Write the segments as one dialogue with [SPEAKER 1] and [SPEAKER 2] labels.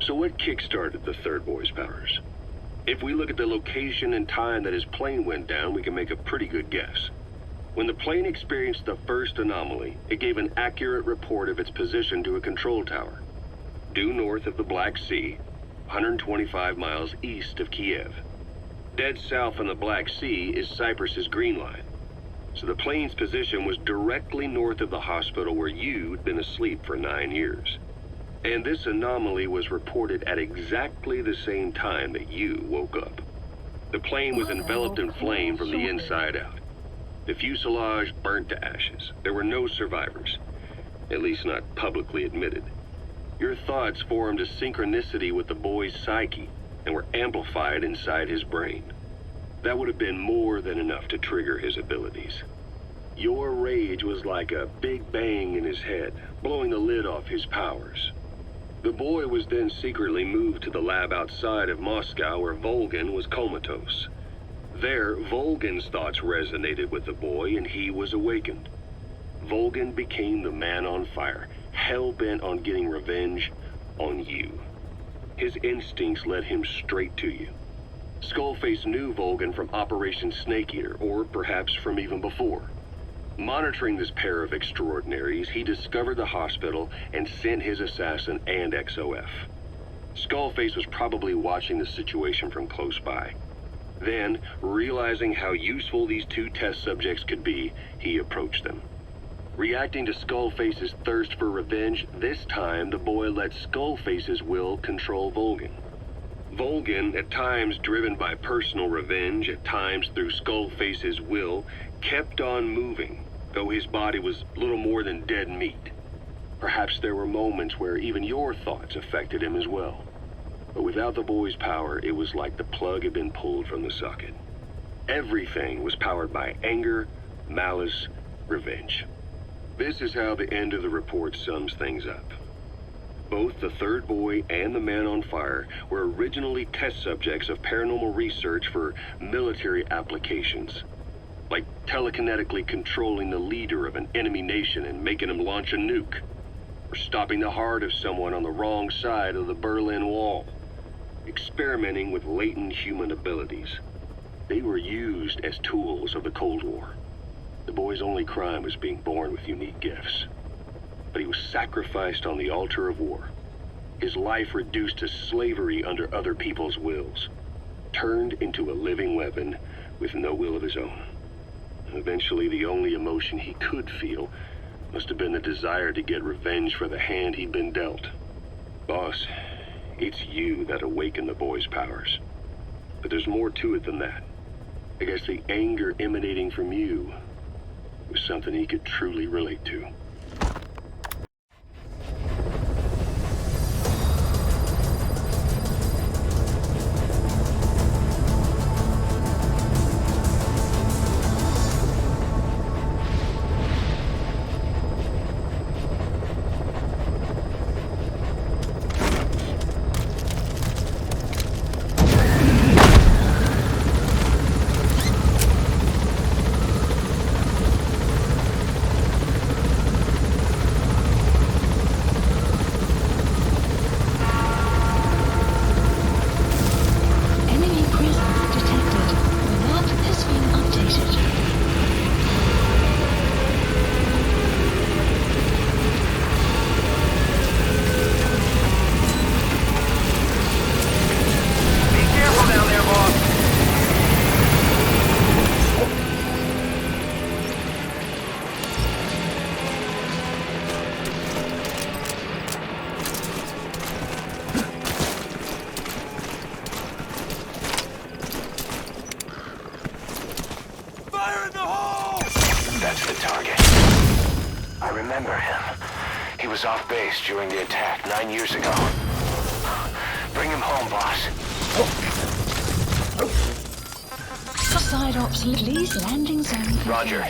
[SPEAKER 1] So what kick-started the third boy's powers? If we look at the location and time that his plane went down, we can make a pretty good guess. When the plane experienced the first anomaly, it gave an accurate report of its position to a control tower, due north of the Black Sea, 125 miles east of Kiev. Dead south on the Black Sea is Cyprus's Green Line. So the plane's position was directly north of the hospital where you'd been asleep for 9 years. And this anomaly was reported at exactly the same time that you woke up. The plane was enveloped in flame from the inside out. The fuselage burnt to ashes. There were no survivors, at least not publicly admitted. Your thoughts formed a synchronicity with the boy's psyche and were amplified inside his brain. That would have been more than enough to trigger his abilities. Your rage was like a big bang in his head, blowing the lid off his powers. The boy was then secretly moved to the lab outside of Moscow where Volgin was comatose. There, Volgin's thoughts resonated with the boy and he was awakened. Volgin became the man on fire, hell-bent on getting revenge on you. His instincts led him straight to you. Skullface knew Volgin from Operation Snake Eater, or perhaps from even before. Monitoring this pair of extraordinaries, he discovered the hospital and sent his assassin and XOF. Skullface was probably watching the situation from close by. Then, realizing how useful these two test subjects could be, he approached them. Reacting to Skullface's thirst for revenge, this time the boy let Skullface's will control Volgin. Volgin, at times driven by personal revenge, at times through Skullface's will, kept on moving, though his body was little more than dead meat. Perhaps there were moments where even your thoughts affected him as well. But without the boy's power, it was like the plug had been pulled from the socket. Everything was powered by anger, malice, revenge. This is how the end of the report sums things up. Both the third boy and the man on fire were originally test subjects of paranormal research for military applications, like telekinetically controlling the leader of an enemy nation and making him launch a nuke, or stopping the heart of someone on the wrong side of the Berlin Wall, experimenting with latent human abilities. They were used as tools of the Cold War. The boy's only crime was being born with unique gifts. But he was sacrificed on the altar of war. His life reduced to slavery under other people's wills. Turned into a living weapon with no will of his own. Eventually, the only emotion he could feel must have been the desire to get revenge for the hand he'd been dealt. Boss, it's you that awakened the boy's powers. But there's more to it than that. I guess the anger emanating from you was something he could truly relate to.
[SPEAKER 2] That's the target. I remember him. He was off base during the attack 9 years ago. Bring him home, boss.
[SPEAKER 3] Side ops, please. Landing zone confirmed.
[SPEAKER 2] Roger.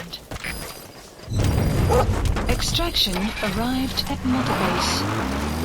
[SPEAKER 3] Extraction arrived at Mother Base.